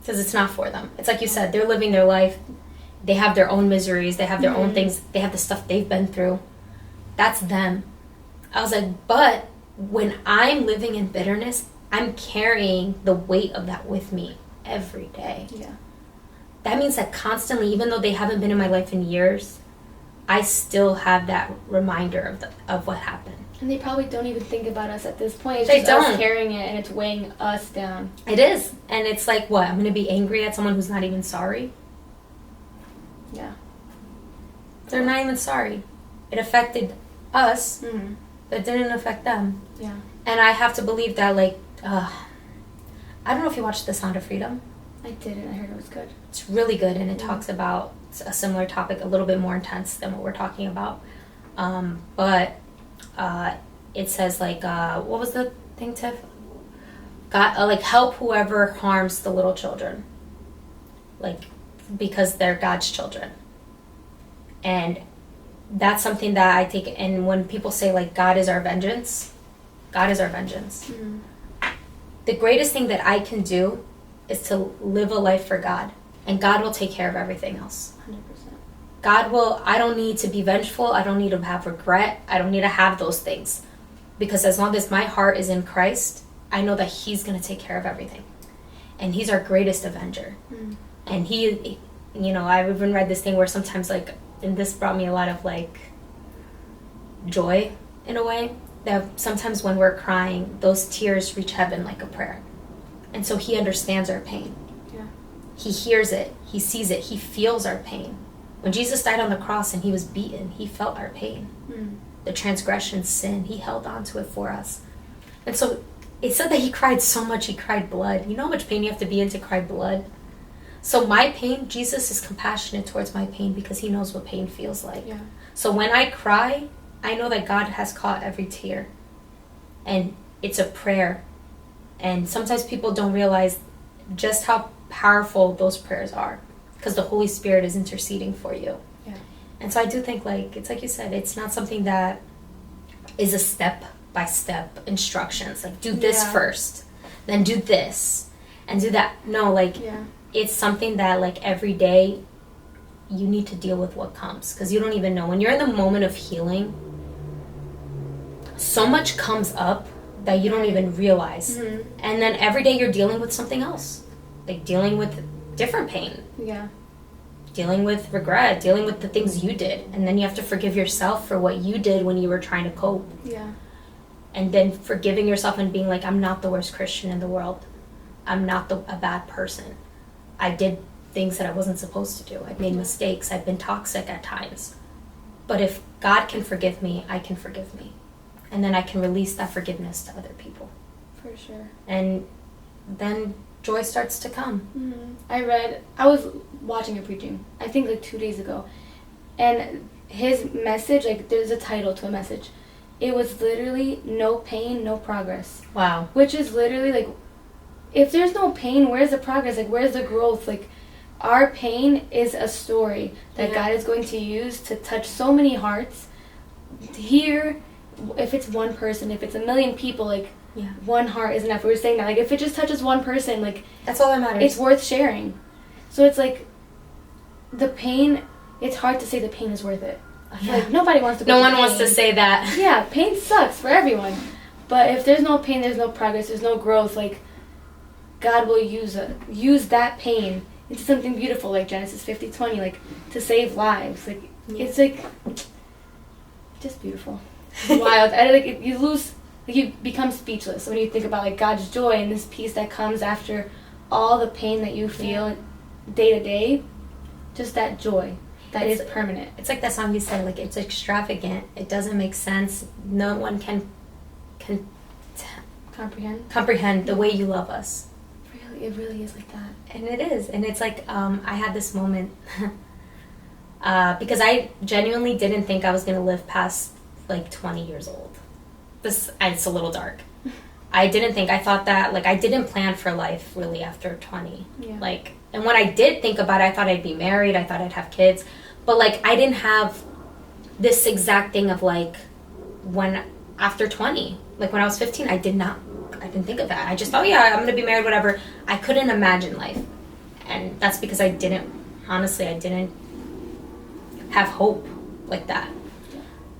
Because it's not for them. It's like you said, they're living their life. They have their own miseries. They have their own things. They have the stuff they've been through. That's them. I was like, but when I'm living in bitterness, I'm carrying the weight of that with me every day. Yeah. That means that constantly, even though they haven't been in my life in years, I still have that reminder of what happened. And they probably don't even think about us at this point. It's They just us don't. carrying it, and it's weighing us down. It is. And it's like, what? I'm going to be angry at someone who's not even sorry? Yeah. They're not even sorry. It affected us, Mm-hmm. but it didn't affect them. Yeah. And I have to believe that, like, I don't know if you watched The Sound of Freedom. I didn't. I heard it was good. It's really good, and it Mhm. talks about a similar topic, a little bit more intense than what we're talking about. But it says, like, what was the thing, Tiff? God, like, help whoever harms the little children. Like, because they're God's children. And that's something that I take, and when people say, like, God is our vengeance, God is our vengeance. Mm-hmm. The greatest thing that I can do is to live a life for God, and God will take care of everything else. 100%. God will, I don't need to be vengeful, I don't need to have regret, I don't need to have those things. Because as long as my heart is in Christ, I know that He's going to take care of everything. And He's our greatest avenger. Mm. And He, you know, I've even read this thing where sometimes, like, and this brought me a lot of, like, joy in a way, that sometimes when we're crying, those tears reach heaven like a prayer. And so He understands our pain. Yeah. He hears it, He sees it, He feels our pain. When Jesus died on the cross and He was beaten, He felt our pain. Mm. The transgression, sin, He held on to it for us. And so it said that He cried so much, He cried blood. You know how much pain you have to be in to cry blood? So my pain, Jesus is compassionate towards my pain because He knows what pain feels like. Yeah. So when I cry, I know that God has caught every tear. And it's a prayer. And sometimes people don't realize just how powerful those prayers are, because the Holy Spirit is interceding for you. Yeah. And so I do think, like, it's like you said, it's not something that is a step-by-step instructions. Like, do this Yeah. first, then do this, and do that. No, like, Yeah. it's something that, like, every day you need to deal with what comes, because you don't even know. When you're in the moment of healing, so much comes up that you don't even realize. Mm-hmm. And then every day you're dealing with something else, like dealing with different pain, Yeah. dealing with regret, dealing with the things you did. And then you have to forgive yourself for what you did when you were trying to cope. Yeah. And then forgiving yourself and being like, I'm not the worst Christian in the world. I'm not a bad person. I did things that I wasn't supposed to do. I've made mistakes. I've been toxic at times. But if God can forgive me, I can forgive me. And then I can release that forgiveness to other people. For sure. And then joy starts to come. I was watching a preaching, I think like 2 days ago, and his message, like there's a title to a message. It was literally no pain, no progress. Wow. Which is literally like, if there's no pain, where's the progress? Like, where's the growth? Like, our pain is a story that God is going to use to touch so many hearts. Here, if it's one person, if it's a million people, like, one heart is enough. We were saying that, like, if it just touches one person, like, that's all that matters. It's worth sharing. So it's like, the pain, it's hard to say the pain is worth it. Like, nobody wants to go No through one pain. wants to say that. Yeah, pain sucks for everyone. But if there's no pain, there's no progress, there's no growth, like, God will use that pain into something beautiful, like Genesis 50:20, like, to save lives. Like, it's, like, just beautiful. Wild. And, like, you become speechless when you think about, like, God's joy and this peace that comes after all the pain that you feel day to day. Just that joy that is permanent. It's like that song you said, like, it's extravagant. It doesn't make sense. No one can comprehend the way you love us. It really is like that. And it is. And it's like, I had this moment because I genuinely didn't think I was going to live past, like, 20 years old. It's a little dark. I thought that, like, I didn't plan for life really after 20. Yeah. Like, and when I did think about it, I thought I'd be married, I thought I'd have kids. But, like, I didn't have this exact thing of, like, after 20. Like, when I was 15, I didn't think of that. I just thought, I'm going to be married, whatever. I couldn't imagine life. And that's because I didn't have hope like that.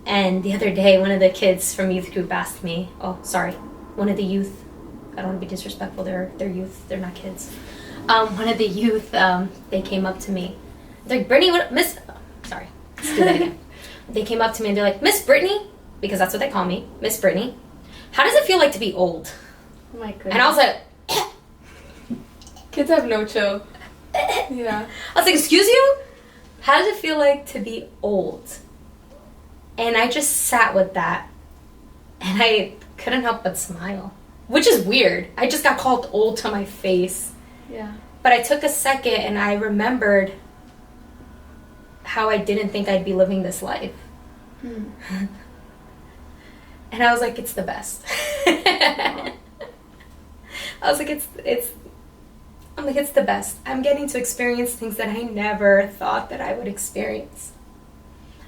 And the other day, one of the kids from youth group asked me, one of the youth, I don't want to be disrespectful, they're youth, they're not kids. One of the youth, they came up to me. They're like, Brittany, let's do that again. They came up to me and they're like, Miss Brittany, because that's what they call me, Miss Brittany, how does it feel like to be old? Oh my goodness. And I was like, kids have no chill. Yeah. I was like, excuse you? How does it feel like to be old? And I just sat with that. And I couldn't help but smile. Which is weird. I just got called old to my face. Yeah. But I took a second and I remembered how I didn't think I'd be living this life. And I was like, it's the best. I was like, it's the best. I'm getting to experience things that I never thought that I would experience.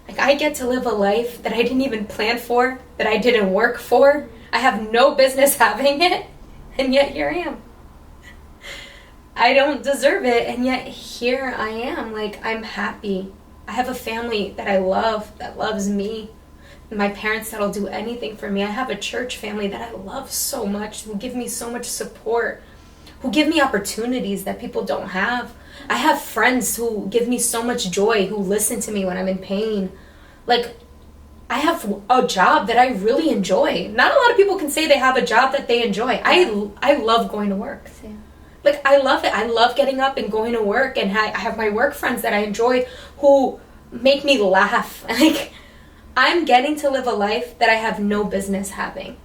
Like, I get to live a life that I didn't even plan for, that I didn't work for. I have no business having it, and yet here I am. I don't deserve it, and yet here I am. Like, I'm happy. I have a family that I love, that loves me. My parents that'll do anything for me. I have a church family that I love so much, who give me so much support, who give me opportunities that people don't have. I have friends who give me so much joy, who listen to me when I'm in pain. Like, I have a job that I really enjoy. Not a lot of people can say they have a job that they enjoy. I love going to work. Same. Like, I love it. I love getting up and going to work, and I have my work friends that I enjoy who make me laugh. Like, I'm getting to live a life that I have no business having.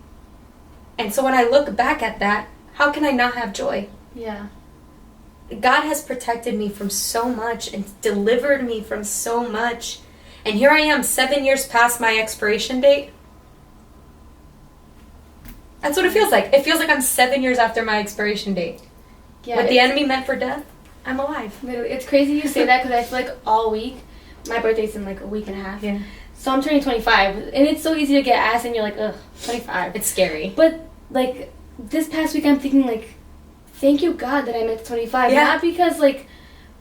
And so when I look back at that, how can I not have joy? Yeah. God has protected me from so much and delivered me from so much. And here I am, 7 years past my expiration date. That's what it feels like. It feels like I'm 7 years after my expiration date. Yeah, What the enemy meant for death, I'm alive. Literally, it's crazy you say that because I feel like all week, my birthday's in like a week and a half. Yeah. So I'm turning 25, and it's so easy to get asked, and you're like, ugh, 25. It's scary. But, like, this past week I'm thinking, like, thank you, God, that I made it to 25. Yeah. Not because, like,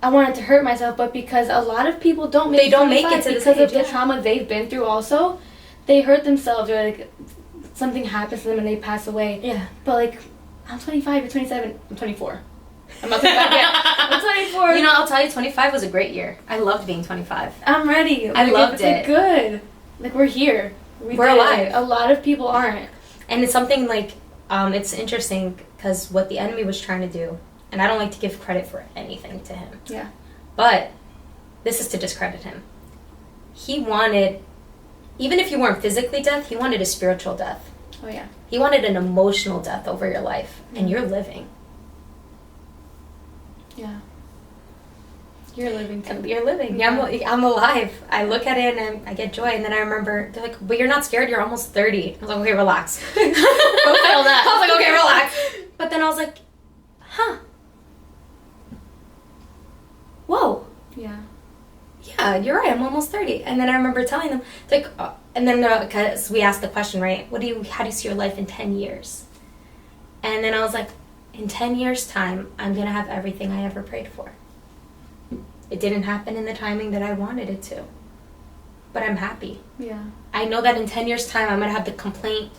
I wanted to hurt myself, but because a lot of people don't make it to 25 this because age, of the trauma they've been through also. They hurt themselves, or, like, something happens to them and they pass away. Yeah. But, like, I'm 25, you're 27, I'm 24. I'm not 25 yet. I'm 24. You know, I'll tell you, 25 was a great year. I loved being 25. I'm ready. I loved it's it. Like, good. Like, we're here. We're did alive. it. A lot of people aren't. And it's something like, it's interesting because what the enemy was trying to do, and I don't like to give credit for anything to him. Yeah. But this is to discredit him. He wanted, even if you weren't physically death, he wanted a spiritual death. Oh, yeah. He wanted an emotional death over your life, and you're living. Yeah. You're living too. You're living. Yeah. I'm alive. I look at it and I get joy. And then I remember, they're like, but you're not scared. You're almost 30. I was like, okay, relax. Don't feel that. I was like, okay, relax. But then I was like, huh. Whoa. Yeah. Yeah, you're right. I'm almost 30. And then I remember telling them, like, and then because we asked the question, right? How do you see your life in 10 years? And then I was like, in 10 years' time, I'm going to have everything I ever prayed for. It didn't happen in the timing that I wanted it to. But I'm happy. Yeah. I know that in 10 years' time, I'm going to have the complaint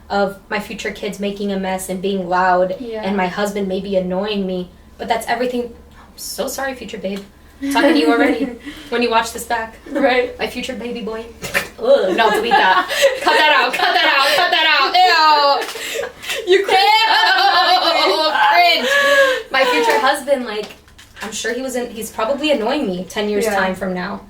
of my future kids making a mess and being loud, Yeah. and my husband maybe annoying me. But that's everything. I'm so sorry, future babe. I'm talking to you already when you watch this back. Right. My future baby boy. Ugh, no, delete that. Cut that out. Cut that out. Cut that out. Ew. You cringe. My future husband, like, I'm sure he's probably annoying me 10 years Yeah. time from now.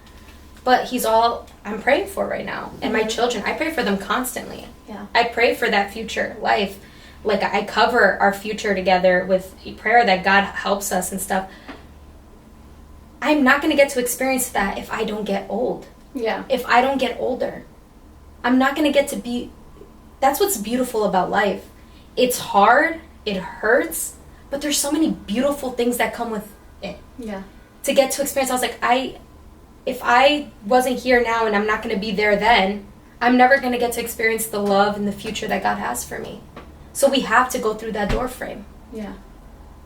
But he's all I'm praying for right now. And my Mhm. children, I pray for them constantly. Yeah. I pray for that future life. Like, I cover our future together with prayer that God helps us and stuff. I'm not going to get to experience that if I don't get old. Yeah. If I don't get older. I'm not going to get to be... That's what's beautiful about life. It's hard, it hurts, but there's so many beautiful things that come with it. Yeah. To get to experience, I was like, if I wasn't here now and I'm not going to be there then, I'm never going to get to experience the love and the future that God has for me. So we have to go through that door frame. Yeah.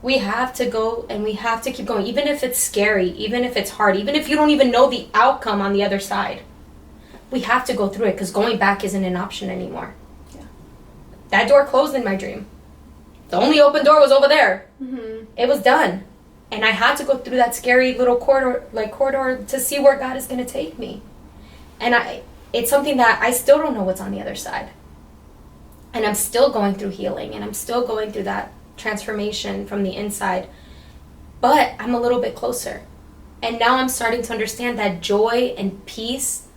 We have to go and we have to keep going, even if it's scary, even if it's hard, even if you don't even know the outcome on the other side. We have to go through it because going back isn't an option anymore. Yeah. That door closed in my dream. The only open door was over there. Mm-hmm. It was done. And I had to go through that scary little corridor to see where God is going to take me. And it's something that I still don't know what's on the other side. And I'm still going through healing and I'm still going through that transformation from the inside. But I'm a little bit closer. And now I'm starting to understand that joy and peace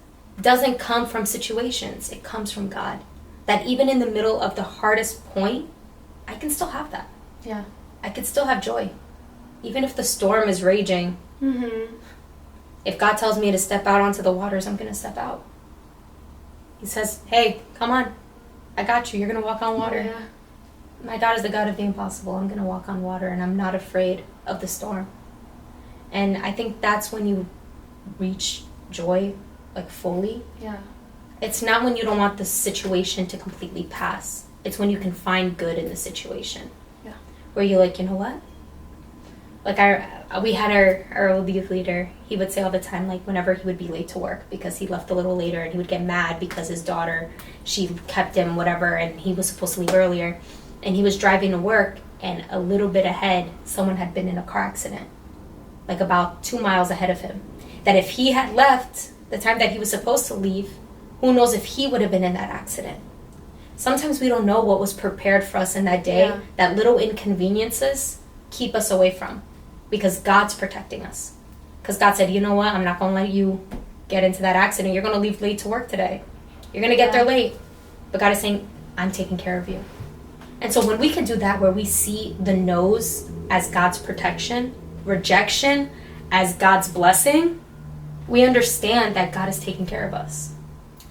doesn't come from situations. It comes from God. That even in the middle of the hardest point, I can still have that. Yeah. I can still have joy. Even if the storm is raging, Mm-hmm. if God tells me to step out onto the waters, I'm going to step out. He says, hey, come on. I got you. You're going to walk on water. Yeah. My God is the God of the impossible. I'm going to walk on water, and I'm not afraid of the storm. And I think that's when you reach joy, like, fully. Yeah. It's not when you don't want the situation to completely pass. It's when you can find good in the situation. Yeah. Where you're like, you know what? Like, we had our old youth leader. He would say all the time, like, whenever he would be late to work because he left a little later, and he would get mad because his daughter, she kept him, whatever, and he was supposed to leave earlier. And he was driving to work, and a little bit ahead, someone had been in a car accident. Like, about 2 miles ahead of him. That if he had left the time that he was supposed to leave, who knows if he would have been in that accident. Sometimes we don't know what was prepared for us in that day. Yeah. That little inconveniences keep us away from. Because God's protecting us. Because God said, you know what? I'm not going to let you get into that accident. You're going to leave late to work today. You're going to get there late. But God is saying, I'm taking care of you. And so when we can do that, where we see the no's as God's protection, rejection as God's blessing, we understand that God is taking care of us.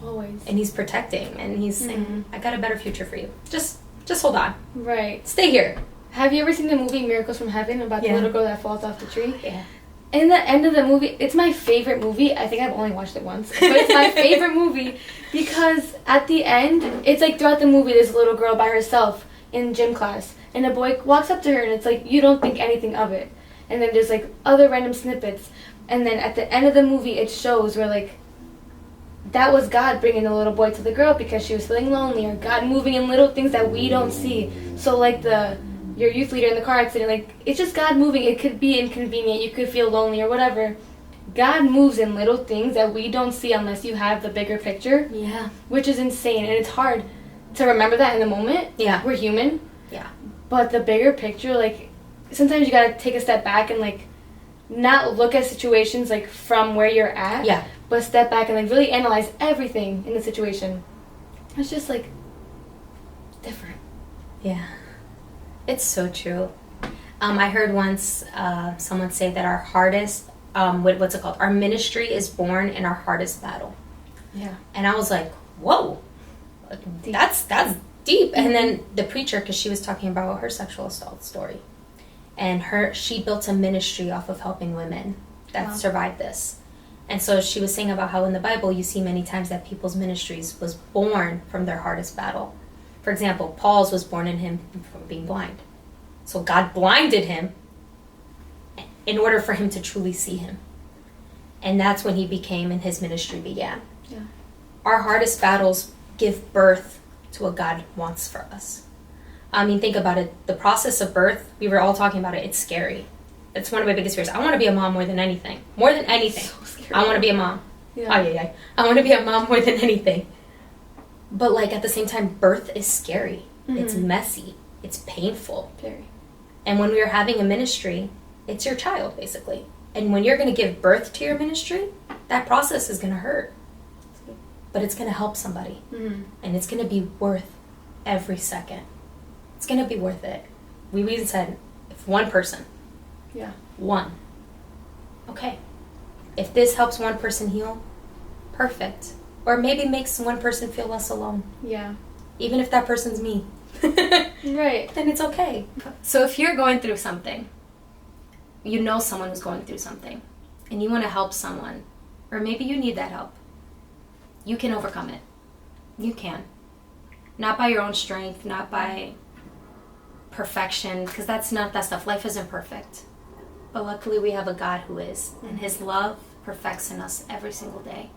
Always. And He's protecting. And He's saying, I got a better future for you. Just hold on. Right. Stay here. Have you ever seen the movie Miracles from Heaven about the Yeah. little girl that falls off the tree? Yeah. In the end of the movie, it's my favorite movie. I think I've only watched it once, but it's my favorite movie because at the end, it's like throughout the movie, there's a little girl by herself in gym class, and a boy walks up to her, and it's like you don't think anything of it. And then there's like other random snippets, and then at the end of the movie, it shows where like that was God bringing the little boy to the girl because she was feeling lonely, or God moving in little things that we don't see. So like your youth leader in the car accident, like, it's just God moving. It could be inconvenient. You could feel lonely or whatever. God moves in little things that we don't see unless you have the bigger picture, Yeah. which is insane. And it's hard to remember that in the moment. Yeah. We're human. Yeah. But the bigger picture, like, sometimes you gotta take a step back and, like, not look at situations, like, from where you're at. Yeah. But step back and, like, really analyze everything in the situation. It's just, like, different. Yeah. It's so true. I heard once someone say that our hardest, what's it called? Our ministry is born in our hardest battle. Yeah. And I was like, whoa, that's deep. And then the preacher, because she was talking about her sexual assault story, and she built a ministry off of helping women that survived this. And so she was saying about how in the Bible you see many times that people's ministries was born from their hardest battle. For example, Paul's was born in him from being blind. So God blinded him in order for him to truly see him. And that's when he became and his ministry began. Yeah. Our hardest battles give birth to what God wants for us. I mean, think about it. The process of birth, we were all talking about it. It's scary. It's one of my biggest fears. I want to be a mom more than anything. More than anything. So scary. I want to be a mom. Yeah. Oh, yeah. I want to be a mom more than anything. But, like, at the same time, birth is scary. Mm-hmm. It's messy. It's painful. Very. And when we are having a ministry, it's your child, basically. And when you're going to give birth to your ministry, that process is going to hurt. But it's going to help somebody. Mm-hmm. And it's going to be worth every second. It's going to be worth it. We even said, if one person, Yeah. one, okay, if this helps one person heal, perfect. Or maybe makes one person feel less alone. Yeah. Even if that person's me. Right. Then it's okay. So if you're going through something, you know someone who's going through something, and you want to help someone, or maybe you need that help, you can overcome it. You can. Not by your own strength, not by perfection, because that's not that stuff. Life isn't perfect. But luckily we have a God who is, and his love perfects in us every single day.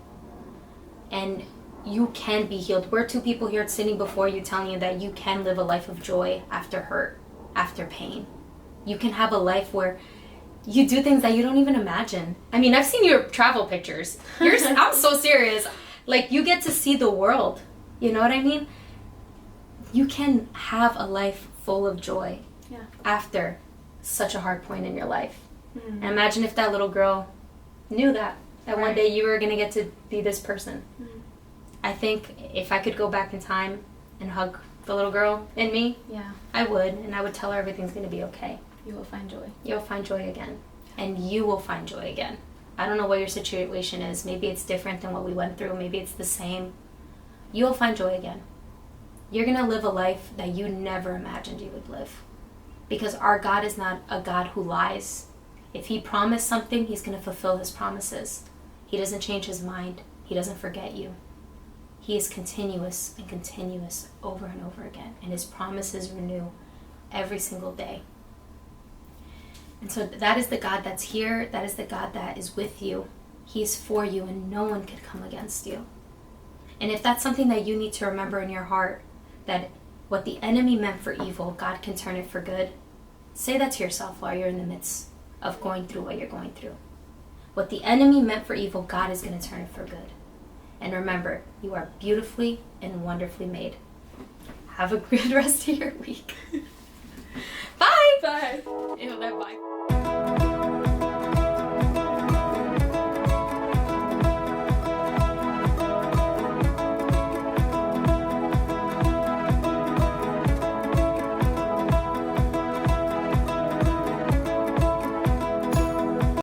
And you can be healed. We're two people here sitting before you telling you that you can live a life of joy after hurt, after pain. You can have a life where you do things that you don't even imagine. I mean, I've seen your travel pictures. I'm so serious. Like, you get to see the world. You know what I mean? You can have a life full of joy after such a hard point in your life. Mm-hmm. And imagine if that little girl knew that one day you were going to get to be this person. Mm-hmm. I think if I could go back in time and hug the little girl in me, Yeah. I would. And I would tell her everything's going to be okay. You will find joy. You'll find joy again. And you will find joy again. I don't know what your situation is. Maybe it's different than what we went through. Maybe it's the same. You will find joy again. You're going to live a life that you never imagined you would live. Because our God is not a God who lies. If he promised something, he's going to fulfill his promises. He doesn't change his mind. He doesn't forget you. He is continuous and continuous over and over again. And his promises renew every single day. And so that is the God that's here. That is the God that is with you. He's for you, and no one could come against you. And if that's something that you need to remember in your heart, that what the enemy meant for evil, God can turn it for good, say that to yourself while you're in the midst of going through what you're going through. What the enemy meant for evil, God is going to turn it for good. And remember, you are beautifully and wonderfully made. Have a good rest of your week. Bye! Bye. Ew, that bye.